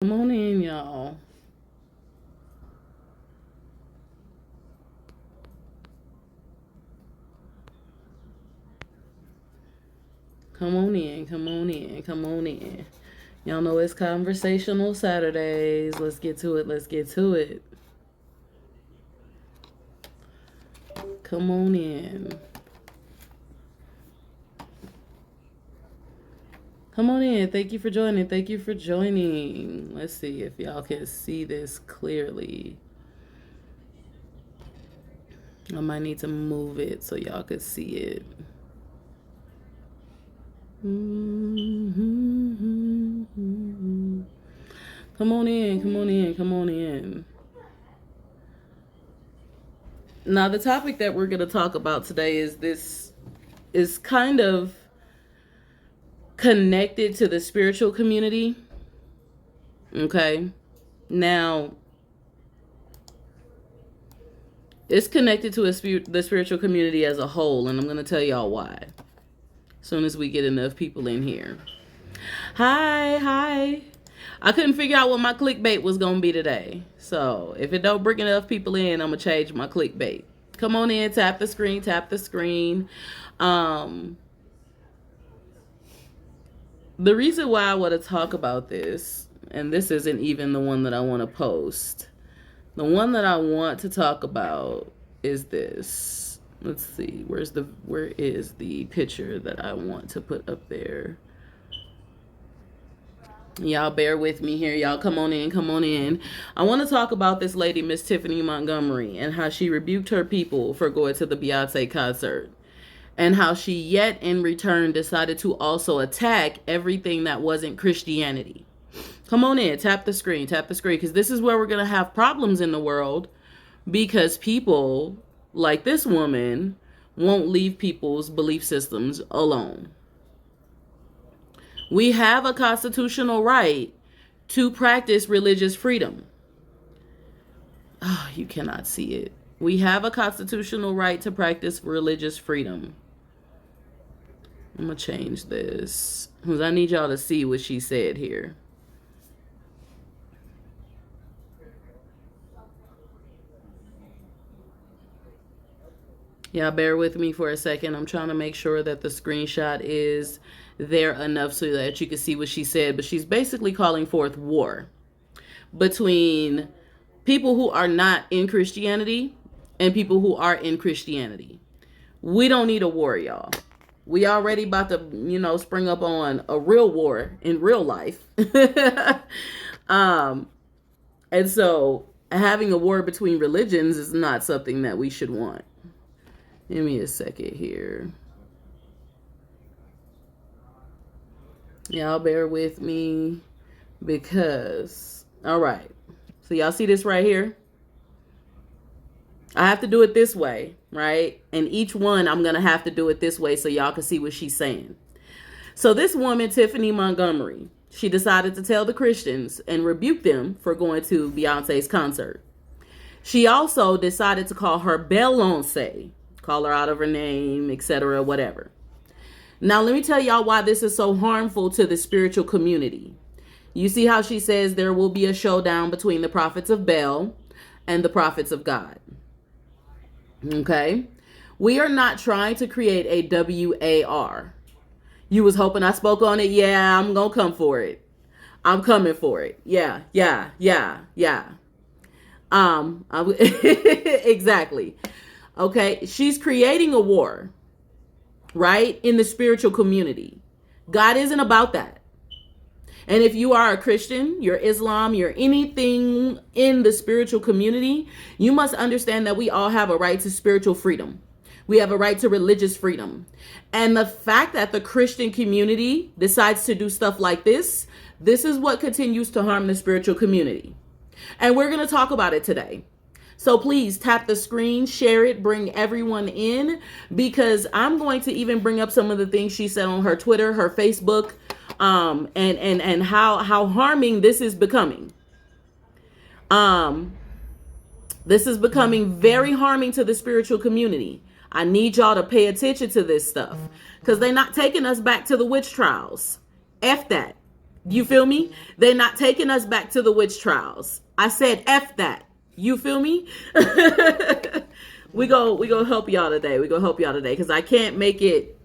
Come on in, y'all. Come on in, come on in, come on in. Y'all know it's Conversational Saturdays. Let's get to it, let's get to it. Come on in. Come on in. Thank you for joining. Thank you for joining. Let's see if y'all can see this clearly. I might need to move it so y'all can see it. Come on in, come on in, come on in. Now, the topic that we're going to talk about today is kind of connected to the spiritual community. Okay. Now, it's connected to the spiritual community as a whole, and I'm going to tell y'all why as soon as we get enough people in here. Hi. I couldn't figure out what my clickbait was going to be today. So if it don't bring enough people in, I'm going to change my clickbait. Come on in, tap the screen, tap the screen. The reason why I want to talk about this, and this isn't even the one that I want to post. The one that I want to talk about is this. Let's see, where is the picture that I want to put up there? Y'all bear with me here. Y'all come on in, come on in. I want to talk about this lady, Miss Tiphani Montgomery, and how she rebuked her people for going to the Beyonce concert. And how she yet in return decided to also attack everything that wasn't Christianity. Come on in, tap the screen, because this is where we're going to have problems in the world, because people like this woman won't leave people's belief systems alone. We have a constitutional right to practice religious freedom. Oh, you cannot see it. We have a constitutional right to practice religious freedom. I'm going to change this because I need y'all to see what she said here. Y'all bear with me for a second. I'm trying to make sure that the screenshot is there enough so that you can see what she said. But she's basically calling forth war between people who are not in Christianity and people who are in Christianity. We don't need a war, y'all. We already about to, spring up on a real war in real life. And so having a war between religions is not something that we should want. Give me a second here. Y'all bear with me because, all right. So y'all see this right here? I have to do it this way, right? And each one I'm going to have to do it this way so y'all can see what she's saying. So this woman, Tiphani Montgomery, she decided to tell the Christians and rebuke them for going to Beyonce's concert. She also decided to call her Beyoncé, call her out of her name, etc., whatever. Now, let me tell y'all why this is so harmful to the spiritual community. You see how she says there will be a showdown between the prophets of Baal and the prophets of God. Okay? We are not trying to create a WAR. You was hoping I spoke on it? Yeah, I'm going to come for it. I'm coming for it. Yeah. Exactly. Okay, she's creating a war, right, in the spiritual community. God isn't about that. And if you are a Christian, you're Islam, you're anything in the spiritual community, you must understand that we all have a right to spiritual freedom. We have a right to religious freedom. And the fact that the Christian community decides to do stuff like this is what continues to harm the spiritual community. And we're going to talk about it today. So please tap the screen, share it, bring everyone in, because I'm going to even bring up some of the things she said on her Twitter, her Facebook, and how harming this is becoming. This is becoming very harming to the spiritual community. I need y'all to pay attention to this stuff because they're not taking us back to the witch trials. F that. You feel me? They're not taking us back to the witch trials. I said F that. You feel me? we go help y'all today. We go help y'all today because I can't make it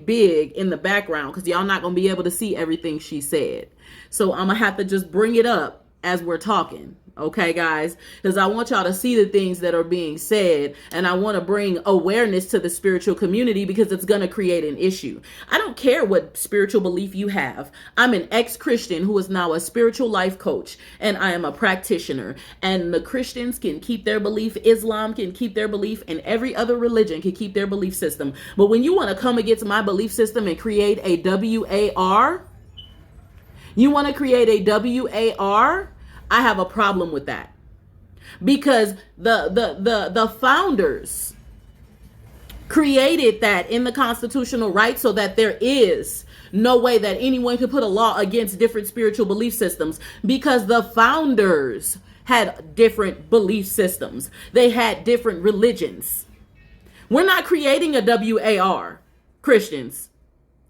big in the background because y'all not gonna be able to see everything she said. So I'm gonna have to just bring it up as we're talking. Okay, guys, because I want y'all to see the things that are being said, and I want to bring awareness to the spiritual community because it's going to create an issue. I don't care what spiritual belief you have. I'm an ex-Christian who is now a spiritual life coach, and I am a practitioner. And the Christians can keep their belief, Islam can keep their belief, and every other religion can keep their belief system. But when you want to come against my belief system and create a WAR, you want to create a WAR, I have a problem with that because the founders created that in the constitutional right so that there is no way that anyone could put a law against different spiritual belief systems because the founders had different belief systems. They had different religions. We're not creating a WAR, Christians.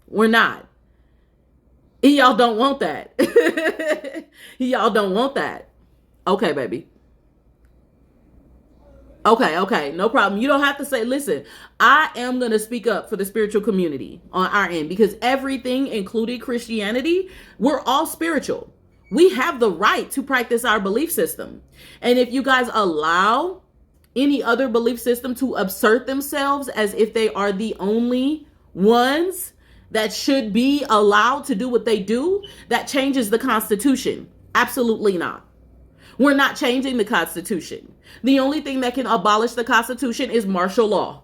We're not. Y'all don't want that. Y'all don't want that. Okay, baby. Okay, no problem. You don't have to say, listen, I am going to speak up for the spiritual community on our end because everything, including Christianity, we're all spiritual. We have the right to practice our belief system. And if you guys allow any other belief system to assert themselves as if they are the only ones that should be allowed to do what they do, that changes the Constitution. Absolutely not. We're not changing the Constitution. The only thing that can abolish the Constitution is martial law.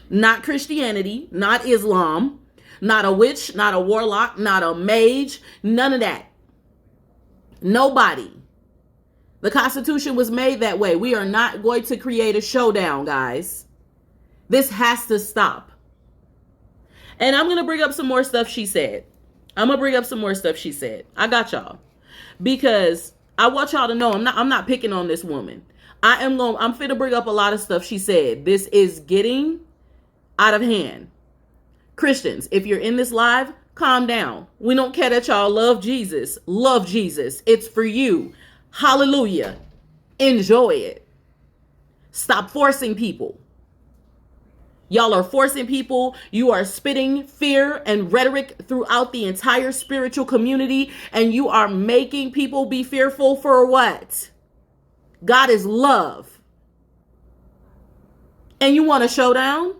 Not Christianity, not Islam, not a witch, not a warlock, not a mage, none of that. Nobody. The Constitution was made that way. We are not going to create a showdown, guys. This has to stop. And I'm going to bring up some more stuff she said. I got y'all. Because I want y'all to know I'm not picking on this woman. I'm finna bring up a lot of stuff she said. This is getting out of hand. Christians, if you're in this live, calm down. We don't care that y'all love Jesus. Love Jesus. It's for you. Hallelujah. Enjoy it. Stop forcing people. Y'all are forcing people. You are spitting fear and rhetoric throughout the entire spiritual community. And you are making people be fearful for what? God is love. And you want a showdown?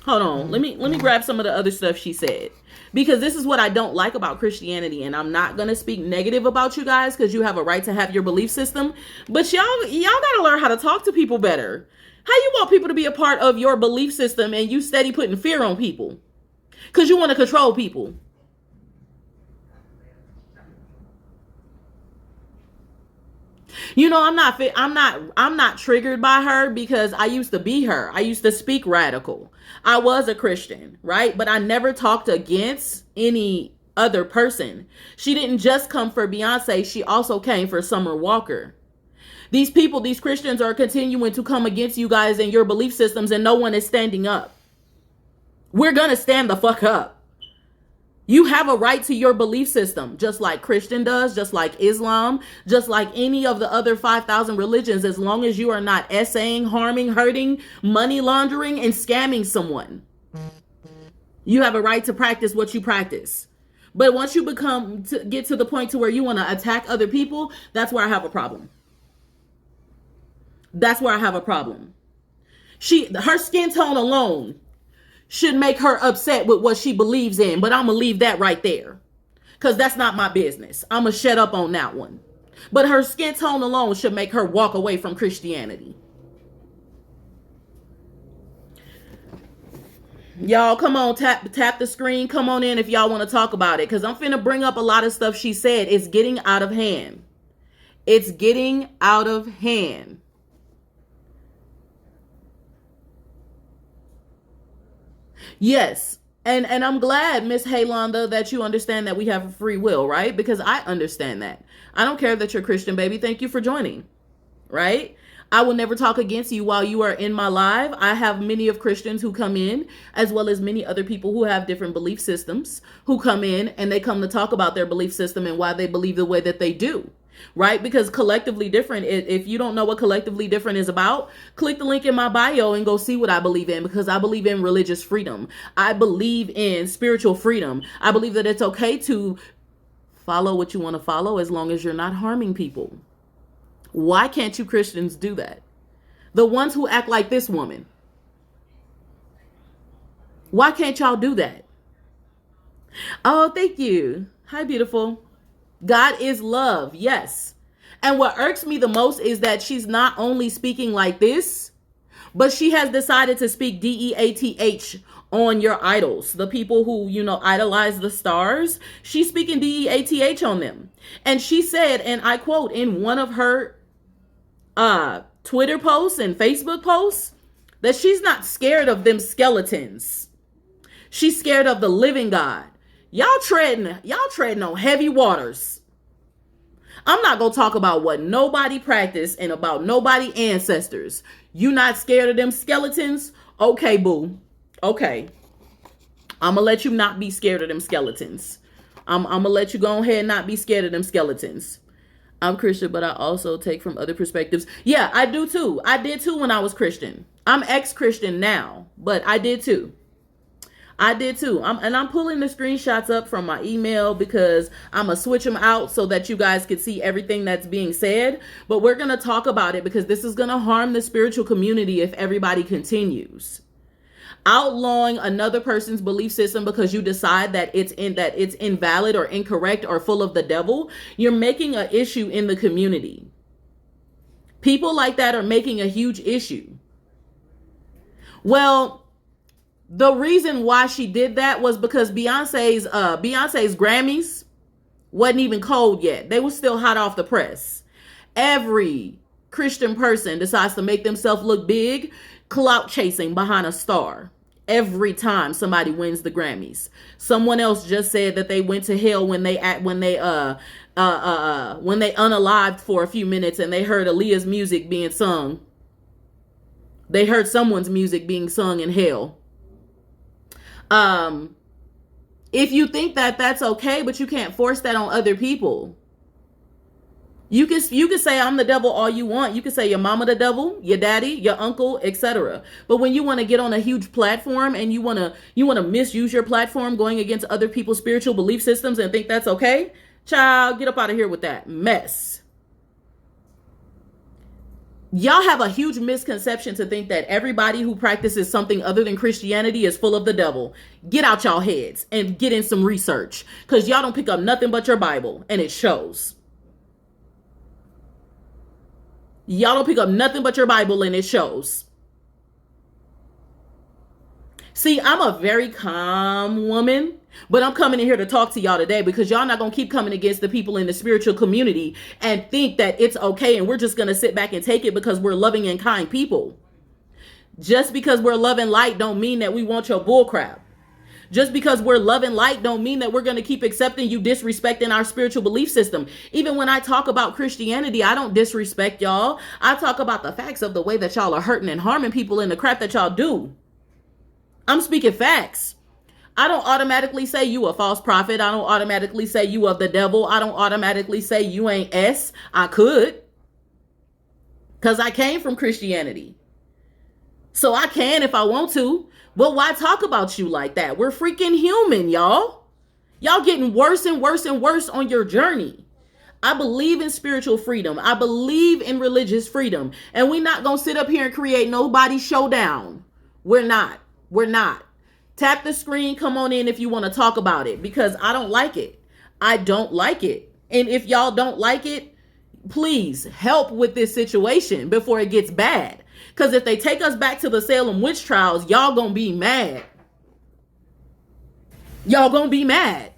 Hold on. Let me grab some of the other stuff she said. Because this is what I don't like about Christianity. And I'm not going to speak negative about you guys because you have a right to have your belief system. But y'all got to learn how to talk to people better. How you want people to be a part of your belief system and you steady putting fear on people? Because you want to control people. You know, I'm not triggered by her because I used to be her. I used to speak radical. I was a Christian, right? But I never talked against any other person. She didn't just come for Beyonce. She also came for Summer Walker. These people, these Christians are continuing to come against you guys and your belief systems and no one is standing up. We're going to stand the fuck up. You have a right to your belief system, just like Christian does, just like Islam, just like any of the other 5,000 religions, as long as you are not essaying, harming, hurting, money laundering, and scamming someone. You have a right to practice what you practice. But once you get to the point to where you want to attack other people, that's where I have a problem. That's where I have a problem. Her skin tone alone should make her upset with what she believes in, but I'm going to leave that right there because that's not my business. I'm going to shut up on that one. But her skin tone alone should make her walk away from Christianity. Y'all, come on, tap the screen. Come on in if y'all want to talk about it because I'm finna bring up a lot of stuff she said. It's getting out of hand. It's getting out of hand. Yes. And I'm glad, Miss Haylonda, that you understand that we have a free will, right? Because I understand that. I don't care that you're Christian, baby. Thank you for joining, right? I will never talk against you while you are in my live. I have many of Christians who come in, as well as many other people who have different belief systems, who come in and they come to talk about their belief system and why they believe the way that they do. Right? Because collectively different, if you don't know what collectively different is about, click the link in my bio and go see what I believe in, because I believe in religious freedom. I believe in spiritual freedom. I believe that it's okay to follow what you want to follow as long as you're not harming people. Why can't you Christians do that? The ones who act like this woman. Why can't y'all do that? Oh, thank you. Hi, beautiful. God is love. Yes. And what irks me the most is that she's not only speaking like this, but she has decided to speak DEATH on your idols, the people who, idolize the stars. She's speaking DEATH on them. And she said, and I quote, in one of her Twitter posts and Facebook posts, that she's not scared of them skeletons. She's scared of the living God. Y'all treading on heavy waters. I'm not going to talk about what nobody practiced and about nobody ancestors. You not scared of them skeletons? Okay, boo. Okay. I'm going to let you not be scared of them skeletons. I'm going to let you go ahead and not be scared of them skeletons. I'm Christian, but I also take from other perspectives. Yeah, I do too. I did too when I was Christian. I'm ex-Christian now, but I did too. I'm pulling the screenshots up from my email because I'm going to switch them out so that you guys can see everything that's being said. But we're going to talk about it because this is going to harm the spiritual community if everybody continues. Outlawing another person's belief system because you decide that it's invalid or incorrect or full of the devil, you're making an issue in the community. People like that are making a huge issue. Well, the reason why she did that was because Beyonce's Grammys wasn't even cold yet. They were still hot off the press. Every Christian person decides to make themselves look big, clout chasing behind a star. Every time somebody wins the Grammys. Someone else just said that they went to hell when they unalived for a few minutes and they heard Aaliyah's music being sung. They heard someone's music being sung in hell. If you think that that's okay, but you can't force that on other people. You can say I'm the devil all you want. You can say your mama the devil, your daddy, your uncle, etc. But when you want to get on a huge platform and you want to misuse your platform going against other people's spiritual belief systems and think that's okay, child, get up out of here with that mess. Y'all have a huge misconception to think that everybody who practices something other than Christianity is full of the devil. Get out y'all heads and get in some research, because y'all don't pick up nothing but your Bible, and it shows. Y'all don't pick up nothing but your Bible, and it shows. See, I'm a very calm woman, but I'm coming in here to talk to y'all today because y'all not going to keep coming against the people in the spiritual community and think that it's okay and we're just going to sit back and take it because we're loving and kind people. Just because we're love and light don't mean that we want your bull crap. Just because we're love and light don't mean that we're going to keep accepting you disrespecting our spiritual belief system. Even when I talk about Christianity, I don't disrespect y'all. I talk about the facts of the way that y'all are hurting and harming people and the crap that y'all do. I'm speaking facts. I don't automatically say you a false prophet. I don't automatically say you of the devil. I don't automatically say you ain't S. I could. Because I came from Christianity. So I can if I want to. But why talk about you like that? We're freaking human, y'all. Y'all getting worse and worse and worse on your journey. I believe in spiritual freedom. I believe in religious freedom. And we're not going to sit up here and create nobody's showdown. We're not. We're not. Tap the screen. Come on in if you want to talk about it, because I don't like it. I don't like it. And if y'all don't like it, please help with this situation before it gets bad. Because if they take us back to the Salem witch trials, y'all gonna be mad. Y'all gonna be mad.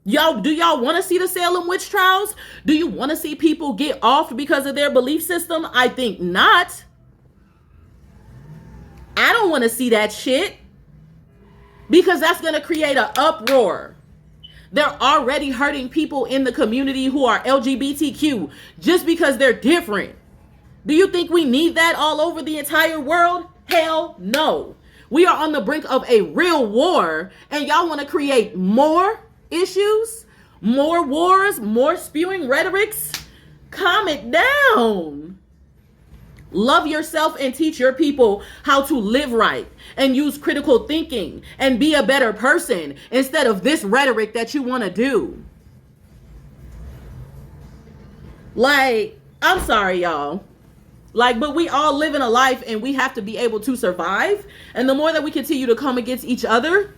Do y'all want to see the Salem witch trials? Do you want to see people get off because of their belief system? I think not. I don't want to see that shit, because that's going to create an uproar. They're already hurting people in the community who are LGBTQ just because they're different. Do you think we need that all over the entire world? Hell no. We are on the brink of a real war, and y'all want to create more issues, more wars, more spewing rhetorics? Calm it down. Love yourself and teach your people how to live right and use critical thinking and be a better person instead of this rhetoric that you want to do. Like, I'm sorry, y'all. Like, but we all live in a life and we have to be able to survive. And the more that we continue to come against each other,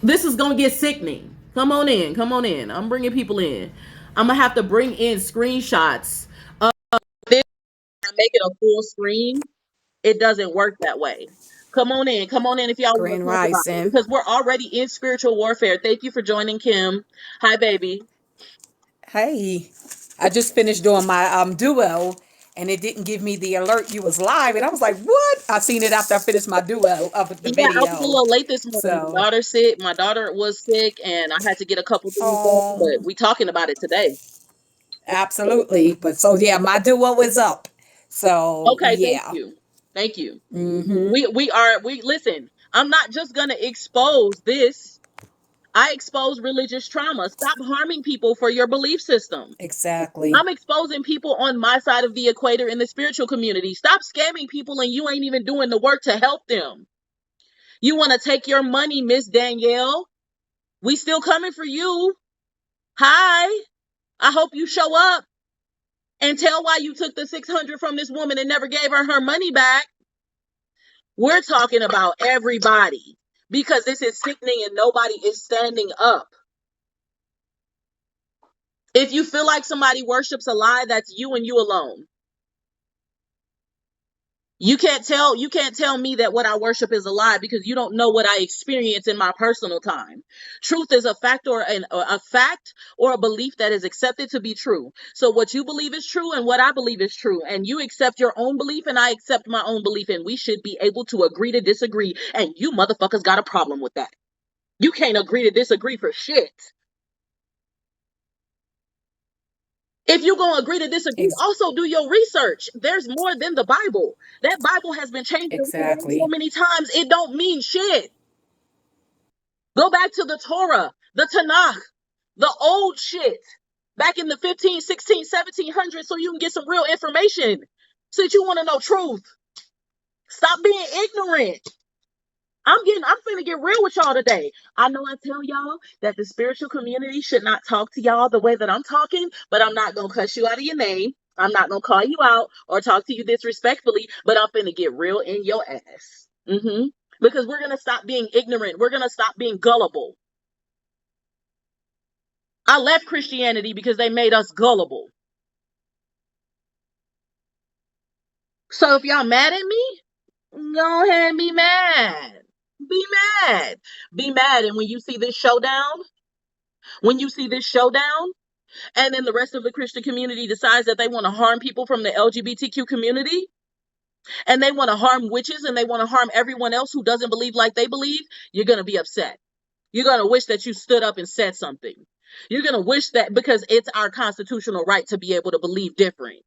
this is going to get sickening. Come on in. Come on in. I'm bringing people in. I'm going to have to bring in screenshots of this. I make it a full screen. It doesn't work that way. Come on in. Come on in if y'all want Grand to talk about it. Rising. Because we're already in spiritual warfare. Thank you for joining, Kim. Hi, baby. Hey, I just finished doing my duo, and it didn't give me the alert you was live, and I was like, "What?" I seen it after I finished my duo of the Yeah, I was a video. little late this morning. So, My daughter was sick, and I had to get a couple things done. But oh, we talking about it today. absolutely. But so yeah, my duo is up. So Okay, thank yeah. you. Thank you. Mm-hmm. We listen. I'm not just gonna expose this. I expose religious trauma. Stop harming people for your belief system. Exactly. I'm exposing people on my side of the equator in the spiritual community. Stop scamming people and you ain't even doing the work to help them. You want to take your money, Miss Danielle? We still coming for you. Hi. I hope you show up and tell why you took the 600 from this woman and never gave her money back. We're talking about everybody because this is sickening and nobody is standing up. If you feel like somebody worships a lie, that's you and you alone. You can't tell me that what I worship is a lie because you don't know what I experience in my personal time. Truth is a fact or a belief that is accepted to be true. So what you believe is true and what I believe is true, and you accept your own belief and I accept my own belief, and we should be able to agree to disagree, and you motherfuckers got a problem with that. You can't agree to disagree for shit. If you're going to agree to disagree, Ex- also do your research. There's more than the Bible. That Bible has been changed around so exactly. many times. It don't mean shit. Go back to the Torah, the Tanakh, the old shit back in the 15, 16, 1700s so you can get some real information. So that you want to know truth. Stop being ignorant. I'm finna get real with y'all today. I know I tell y'all that the spiritual community should not talk to y'all the way that I'm talking, but I'm not gonna cuss you out of your name. I'm not gonna call you out or talk to you disrespectfully, but I'm finna get real in your ass. Because we're gonna stop being ignorant. We're gonna stop being gullible. I left Christianity because they made us gullible. So if y'all mad at me, go ahead and be mad. Be mad. Be mad. And when you see this showdown, and then the rest of the Christian community decides that they want to harm people from the LGBTQ community, and they want to harm witches, and they want to harm everyone else who doesn't believe like they believe, you're going to be upset. You're going to wish that you stood up and said something. You're going to wish that, because it's our constitutional right to be able to believe different.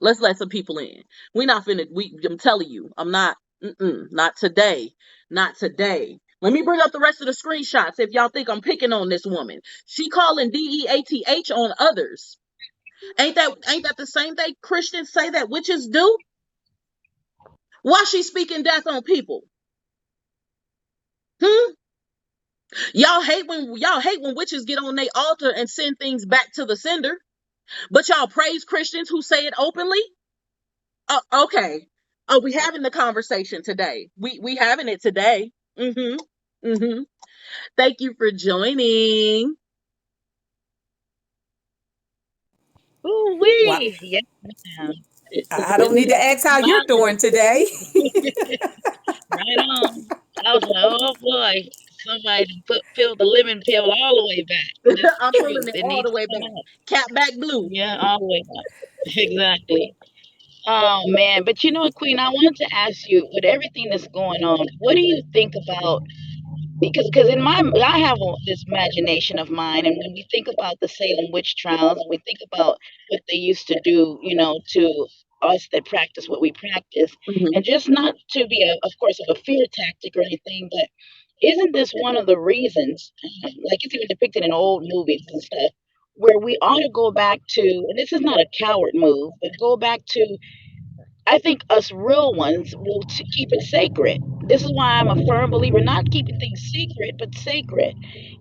Let's let some people in. I'm telling you, I'm not, not today. Not today. Let me bring up the rest of the screenshots if y'all think I'm picking on this woman. She calling DEATH on others. Ain't that the same thing Christians say that witches do? Why she speaking death on people? Hmm? Y'all hate when witches get on their altar and send things back to the sender, but y'all praise Christians who say it openly? Okay. Oh, we having the conversation today. We having it today. Mm-hmm. Thank you for joining. Ooh What? wee. Yes, ma'am. I don't need to ask how you're doing today. Right on. I was like, oh boy, somebody peel the lemon peel all the way back. This I'm pulling truth, it it all needs the to way come back. out. Cap back blue. Yeah, all the way back. Exactly. Oh man, but you know what, Queen, I wanted to ask you, with everything that's going on, what do you think about because in my I have this imagination of mine, and when we think about the Salem witch trials, and we think about what they used to do, to us that practice what we practice, Mhm. and just not to be, of course, of a fear tactic or anything, but isn't this one of the reasons, like it's even depicted in old movies and stuff, where we ought to go back to, and this is not a coward move, but go back to, I think us real ones will keep it sacred. This is why I'm a firm believer, not keeping things secret, but sacred.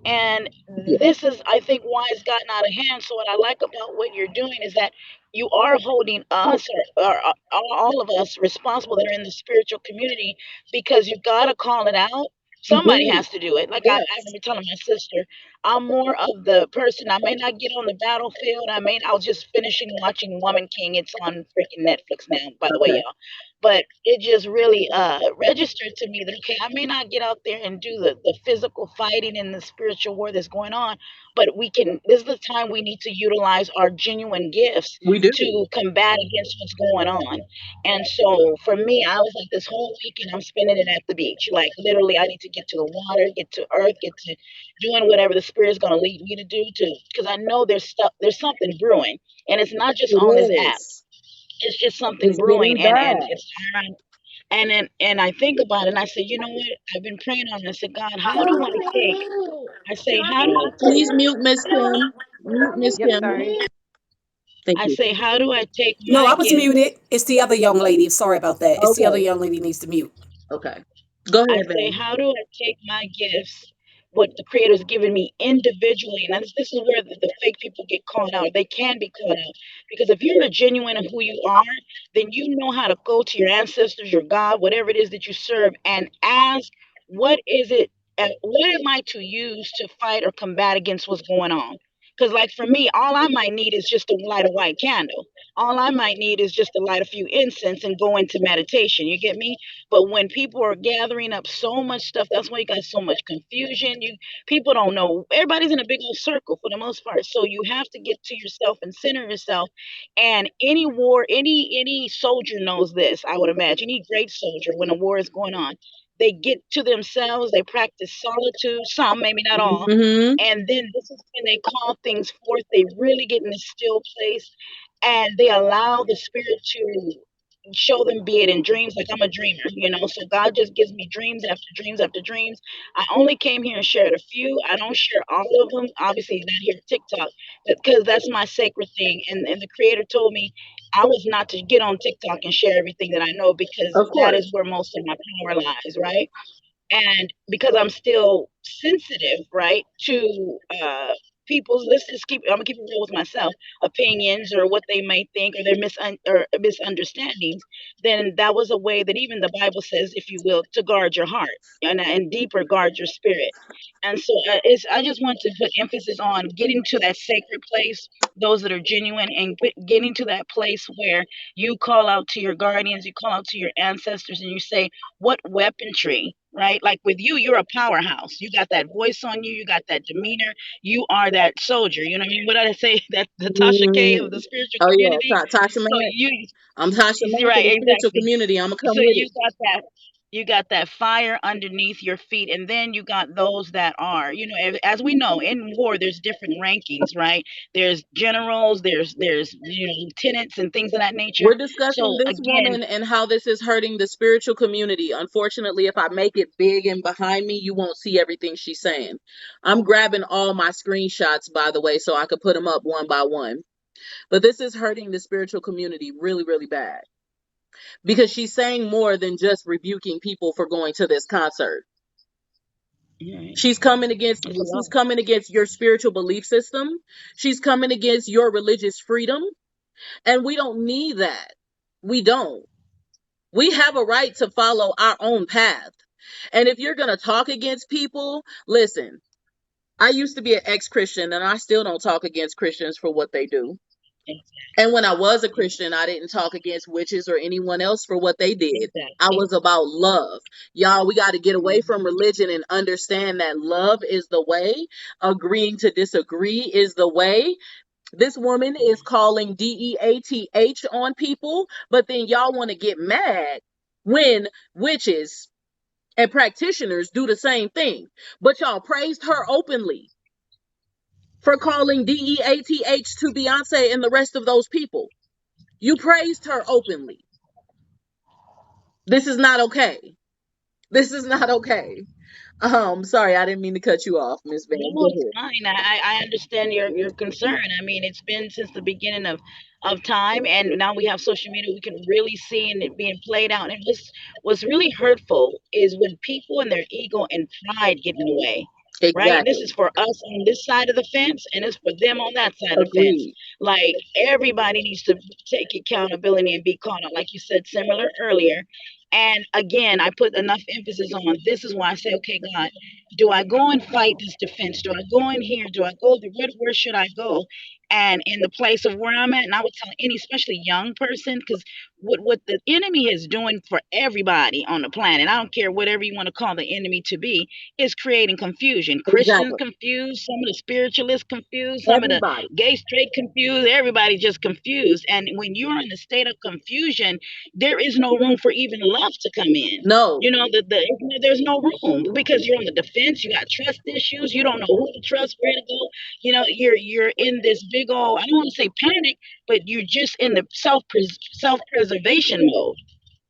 And Yeah. this is, I think, why it's gotten out of hand. So what I like about what you're doing is that you are holding us, or all of us responsible that are in the spiritual community, because you got to call it out. You Somebody do. has to do it. Like I Yes. remember telling my sister, I'm more of the person. I may not get on the battlefield. I was just finishing watching Woman King. It's on freaking Netflix now, by the way, Okay. y'all. But it just really registered to me that okay, I may not get out there and do the physical fighting and the spiritual war that's going on, but we can. This is the time we need to utilize our genuine gifts We do. to combat against what's going on. And so for me, I was like this whole weekend I'm spending it at the beach. Like literally, I need to get to the water, get to earth, get to doing whatever the spirit's going to lead me to do, to because I know there's something brewing, and it's not just It on this app. is. It's just something It's brewing, getting and bad. it's time. And I think about it, and I said, you know what? I've been praying on it. I said, God, how do I take? I say, how do I take? Please mute Miss Kim. Mute Miss Yep, Kim. sorry. Thank I you. say, how do I take No, my I was gift? muted. It's the other young lady. Sorry about that. It's the other Okay. young lady needs to mute. Okay. Go I ahead, say, babe. how do I take my gifts, what the Creator's given me individually? And this is where the fake people get caught out. They can be caught out. Because if you're a genuine of who you are, then you know how to go to your ancestors, your God, whatever it is that you serve, and ask, what is it, what am I to use to fight or combat against what's going on? Because, like for me, all I might need is just to light a white candle. All I might need is just to light a few incense and go into meditation. You get me? But when people are gathering up so much stuff, that's why you got so much confusion. People don't know. Everybody's in a big old circle for the most part. So you have to get to yourself and center yourself. And any war, any soldier knows this, I would imagine. Any great soldier, when a war is going on, they get to themselves, they practice solitude, some, maybe not all. Mm-hmm. And then this is when they call things forth. They really get in a still place and they allow the spirit to show them, be it in dreams. Like I'm a dreamer. So God just gives me dreams after dreams after dreams. I only came here and shared a few. I don't share all of them, obviously not here at TikTok, because that's my sacred thing. And the creator told me I was not to get on TikTok and share everything that I know, because Of that is course. where most of my power lies, right? And because I'm still sensitive, right, to people's, let's just keep, I'm gonna keep it real with myself, opinions or what they may think or their misunderstandings, then that was a way that even the Bible says, if you will, to guard your heart and deeper guard your spirit. And so I just want to put emphasis on getting to that sacred place, those that are genuine, and getting to that place where you call out to your guardians, you call out to your ancestors, and you say, what weaponry, right? Like with you, you're a powerhouse. You got that voice on you. You got that demeanor. You are that soldier. You know what I mean? What did I say? That the Tasha K of the Mm. spiritual Oh yeah, community. Tasha So Mack. you, I'm Tasha you're Mack of right, the spiritual exactly. community. I'm gonna So come with it. you got that fire underneath your feet, and then you got those that are, as we know, in war there's different rankings, right? There's generals, there's lieutenants and things of that nature. We're discussing So this again, woman and how this is hurting the spiritual community. Unfortunately, if I make it big and behind me, you won't see everything she's saying. I'm grabbing all my screenshots, by the way, so I could put them up one by one. But this is hurting the spiritual community really, really bad because she's saying more than just rebuking people for going to this concert. right, She's coming against it's a lot. she's coming against your spiritual belief system. She's coming against your religious freedom, and we don't need that. We don't. We have a right to follow our own path. And if you're going to talk against people, listen, I used to be an ex-Christian and I still don't talk against Christians for what they do. And when I was a Christian, I didn't talk against witches or anyone else for what they did. I Exactly. was about love. Y'all, we got to get away from Mhm. religion and understand that love is the way. Agreeing to disagree is the way. This woman is calling DEATH on people, but then y'all want to get mad when witches And practitioners do the same thing. But y'all praised her openly for calling DEATH to Beyonce and the rest of those people. You praised her openly. This is not okay. This is not okay. Sorry, I didn't mean to cut you off, Miss Van. No, Go it's ahead. fine. I understand your concern. I mean, it's been since the beginning of time, and now we have social media. We can really see and it being played out. And what's really hurtful is when people and their ego and pride get in the way. Right? This is Exactly. for us on this side of the fence, and it's for them on that side of the fence. Agreed. Like everybody needs to take accountability and be caught up, like you said, similar earlier. And again, I put enough emphasis on this is why I say, okay, God, do I go and fight this defense? Do I go in here? Do I go? Where should I go? And in the place of where I'm at, and I would tell any, especially young person, because what the enemy is doing for everybody on the planet, I don't care whatever you want to call the enemy to be, is creating confusion. Christians Exactly. confused, some of the spiritualists confused, some of the Everybody. gay straight confused, everybody just confused. And when you're in a state of confusion, there is no room for even love to come in. No. You know, there's no room because you're on the defense. You got trust issues. You don't know who to trust, where to go. You know, you're in this big old, I don't want to say panic, but you're just in the self preservation mode.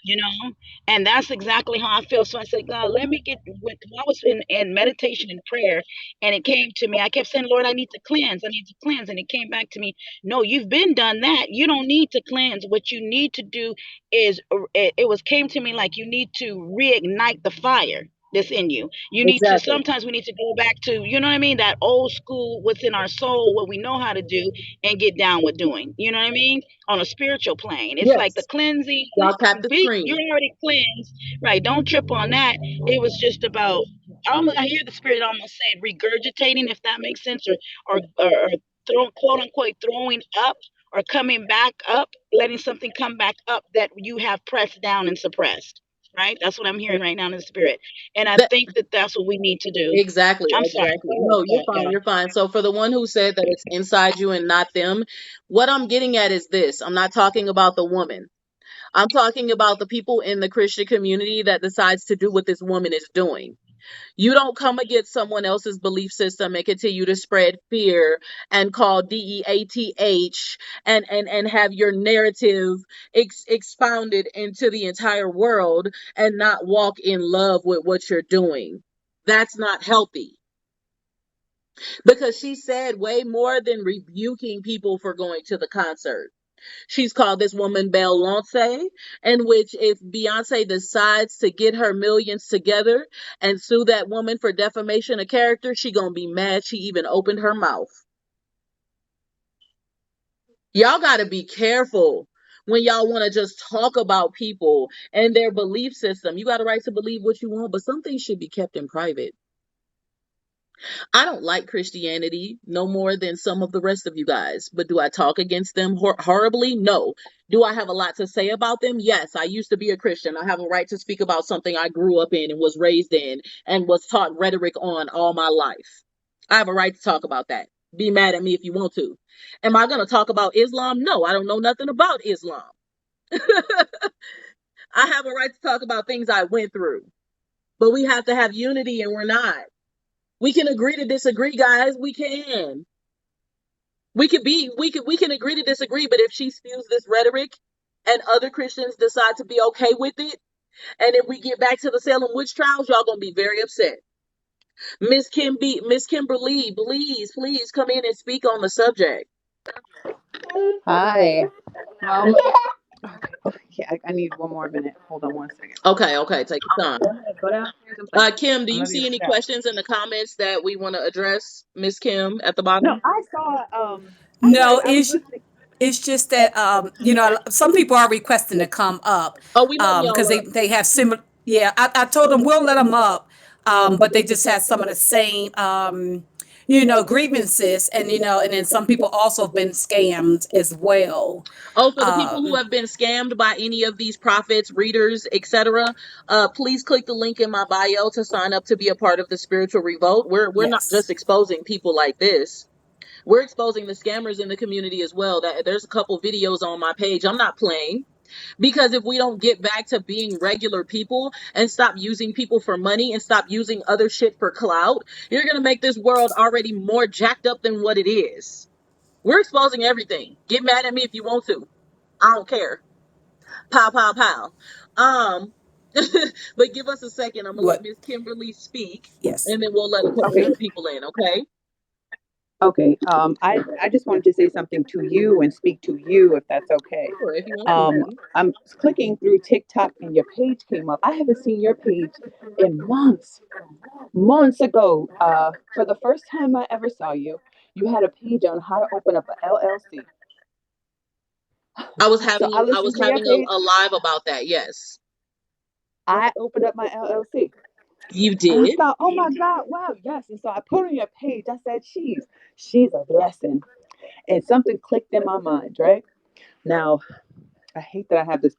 You know, and that's exactly how I feel. So I said, God, let me get. When I was in meditation and prayer, and it came to me, I kept saying, Lord, I need to cleanse. I need to cleanse, and it came back to me. No, you've been done that. You don't need to cleanse. What you need to do is, it was came to me like you need to reignite the fire that's in you. You need to. Exactly. Sometimes we need to go back to, you know what I mean, that old school, what's in our soul, what we know how to do, and get down with doing. You know what I mean? On a spiritual plane. It's like the Yes. cleansing. Y'all tapped the You're screen. already cleansed, right? Don't trip on that. It was just about. I hear the spirit almost saying regurgitating, if that makes sense, or quote unquote throwing up or coming back up, letting something come back up that you have pressed down and suppressed. Right? That's what I'm hearing right now in the spirit, and I That think that that's what we need to do. exactly, I'm sorry. exactly. Go No, you're ahead. fine, Yeah. you're fine. So for the one who said that it's inside you and not them, what I'm getting at is this. I'm not talking about the woman. I'm talking about the people in the Christian community that decides to do what this woman is doing. You don't come against someone else's belief system and continue to spread fear and call DEATH and have your narrative expounded into the entire world and not walk in love with what you're doing. That's not healthy. Because she said way more than rebuking people for going to the concert. She's called this woman Beyonce, in which if Beyonce decides to get her millions together and sue that woman for defamation of character, she gonna be mad she even opened her mouth. Y'all gotta be careful when y'all want to just talk about people and their belief system. You got a right to believe what you want, but some things should be kept in private. I don't like Christianity no more than some of the rest of you guys, but do I talk against them horribly? No. Do I have a lot to say about them? Yes. I used to be a Christian. I have a right to speak about something I grew up in and was raised in and was taught rhetoric on all my life. I have a right to talk about that. Be mad at me if you want to. Am I going to talk about Islam? No, I don't know nothing about Islam. I have a right to talk about things I went through, but we have to have unity and we're not. We can agree to disagree, guys. We can. We can agree to disagree, but if she spews this rhetoric and other Christians decide to be okay with it, and if we get back to the Salem witch trials, y'all gonna be very upset. Miss Kimberly, please come in and speak on the subject. Hi. Yeah, I need one more minute. Hold on 1 second. Okay, take your time. Go downstairs and play. Kim, do I'm you gonna be see any right back. questions in the comments that we want to address, Miss Kim, at the bottom? No, I saw. No, I was listening. it's just that some people are requesting to come up Oh, we letting because y'all up. they have similar. Yeah, I told them we'll let them up, but they just had some of the same grievances, and and then some people also have been scammed as well. Oh, for the people who have been scammed by any of these prophets, readers, etc., please click the link in my bio to sign up to be a part of the spiritual revolt. We're not Yes. just exposing people like this. We're exposing the scammers in the community as well. That there's a couple videos on my page. I'm not playing. Because if we don't get back to being regular people and stop using people for money and stop using other shit for clout, you're going to make this world already more jacked up than what it is. We're exposing everything. Get mad at me if you want to. I don't care. Pow, pow, pow. Um, but give us a second. I'm gonna let What? Miss Kimberly speak, Yes. and then we'll let a couple Okay. more people in. Okay. Okay. I just wanted to say something to you and speak to you, if that's okay. Sure, if you want to, baby. I'm clicking through TikTok and your page came up. I haven't seen your page in months. Months ago, for the first time I ever saw you, you had a page on how to open up an LLC. So I I was listened to your having page. a live about that. Yes, I opened up my LLC. you And I did. thought, oh my God, wow, yes. And so I put on your page, I said, she's a blessing. And something clicked in my mind, right? Now, I hate that I have this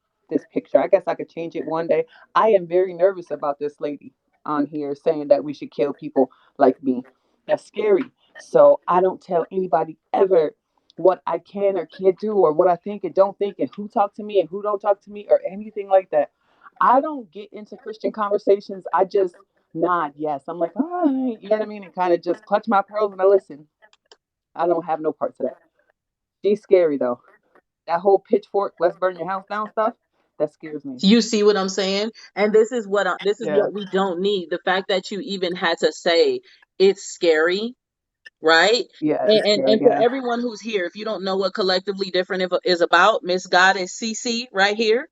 picture. I guess I could change it one day. I am very nervous about this lady on here saying that we should kill people like me. That's scary. So I don't tell anybody ever what I can or can't do or what I think and don't think and who talk to me and who don't talk to me or anything like that. I don't get into Christian conversations. I just nod yes. I'm like, all right, you know what I mean? And kind of just clutch my pearls and I listen. I don't have no parts of that. She's scary though. That whole pitchfork, let's burn your house down stuff, that scares me. You see what I'm saying? And this is Yeah, what we don't need. The fact that you even had to say it's scary, right? yeah, And it's scary. for Yeah. everyone who's here, if you don't know what collectively different is about, Miss Goddess Cece right here.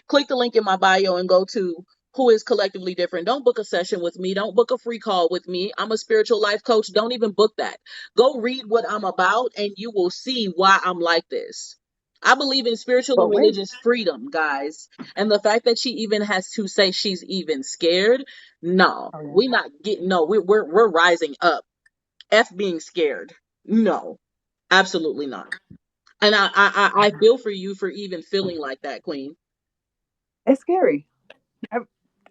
Click the link in my bio and go to who is collectively different. Don't book a session with me. Don't book a free call with me. I'm a spiritual life coach. Don't even book that. Go read what I'm about and you will see why I'm like this. I believe in spiritual and But wait, religious freedom, guys. And the fact that she even has to say she's even scared, no, oh yeah. we not getting no, we're rising up. F being scared. No, absolutely not. And I feel for you for even feeling like that, Queen. It's scary. I-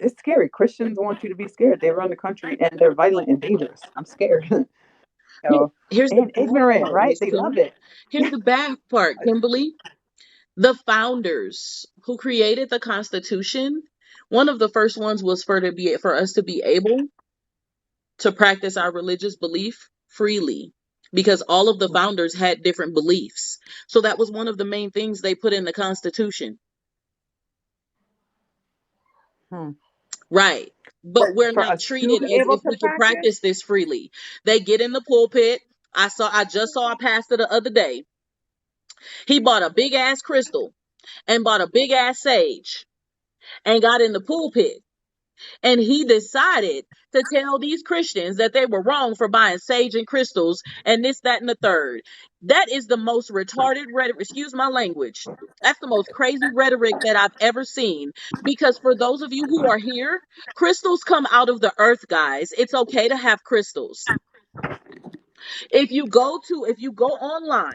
It's scary. Christians want you to be scared. They run the country and they're violent and dangerous. I'm scared. So, Here's the and bad ignorant, part, right? Miss They love Kim. it. Here's the bad part, Kimberly. The founders who created the Constitution, one of the first ones was for us to be able to practice our religious belief freely. Because all of the founders had different beliefs. So that was one of the main things they put in the Constitution. Hmm. Right. But But we're for not us to treated be as able if to we can practice, practice this freely. They get in the pulpit. I just saw a pastor the other day. He bought a big ass crystal and bought a big ass sage and got in the pulpit. And he decided to tell these Christians that they were wrong for buying sage and crystals and this, that, and the third. That is the most retarded rhetoric. Excuse my language. That's the most crazy rhetoric that I've ever seen. Because for those of you who are here, crystals come out of the earth, guys. It's okay to have crystals. If you go online,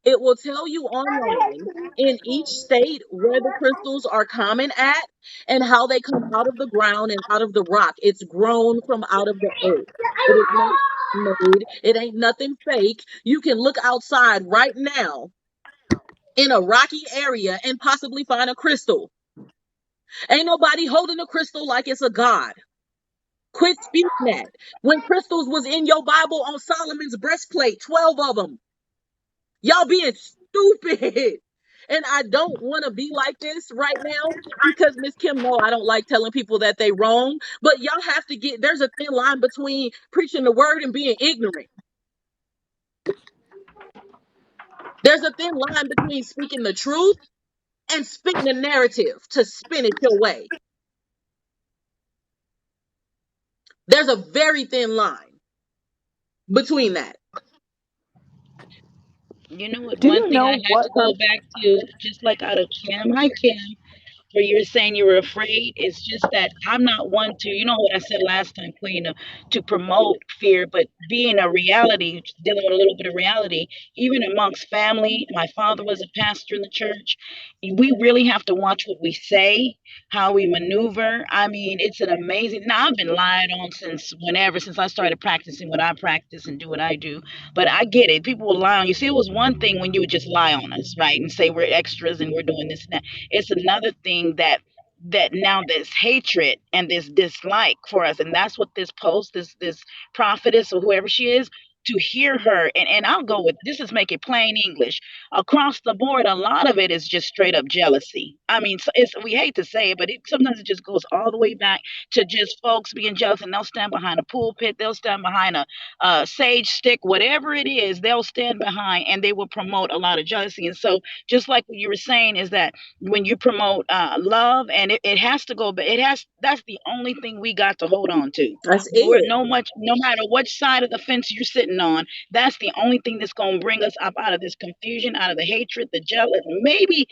it will tell you online in each state where the crystals are common at and how they come out of the ground and out of the rock. It's grown from out of the earth. It is not made. It ain't nothing fake. You can look outside right now in a rocky area and possibly find a crystal. Ain't nobody holding a crystal like it's a god. Quit speaking that. When crystals was in your Bible on Solomon's breastplate, 12 of them. Y'all being stupid. And I don't want to be like this right now because Miss Kim, no, I don't like telling people that they wrong. But y'all have to there's a thin line between preaching the word and being ignorant. There's a thin line between speaking the truth and spitting a narrative to spin it your way. There's a very thin line between that. You know what? do One you thing I know have to what go the back to, just like out of Kim. Hi, Kim. where you're saying you were afraid. It's just that I'm not one to, you know what I said last time, Queen, to promote fear, but being a reality, dealing with a little bit of reality, even amongst family. My father was a pastor in the church. We really have to watch what we say, how we maneuver. I mean, it's an amazing. Now, I've been lied on since whenever, since I started practicing what I practice and do what I do. But I get it. People will lie on you. See, it was one thing when you would just lie on us, right, and say we're extras and we're doing this and that. It's another thing that now this hatred and this dislike for us, and that's what this post, this prophetess or whoever she is, to hear her, and I'll go with this, is make it plain English across the board. A lot of it is just straight up jealousy. I mean, it's, we hate to say it, but sometimes it just goes all the way back to just folks being jealous, and they'll stand behind a pulpit, they'll stand behind a sage stick, whatever it is, they'll stand behind, and they will promote a lot of jealousy. And so, just like what you were saying, is that when you promote love, and it has to go, but it has, that's the only thing we got to hold on to. That's We're it. no much, no matter which side of the fence you're sitting on, that's the only thing that's going to bring us up out of this confusion, out of the hatred, the jealous, maybe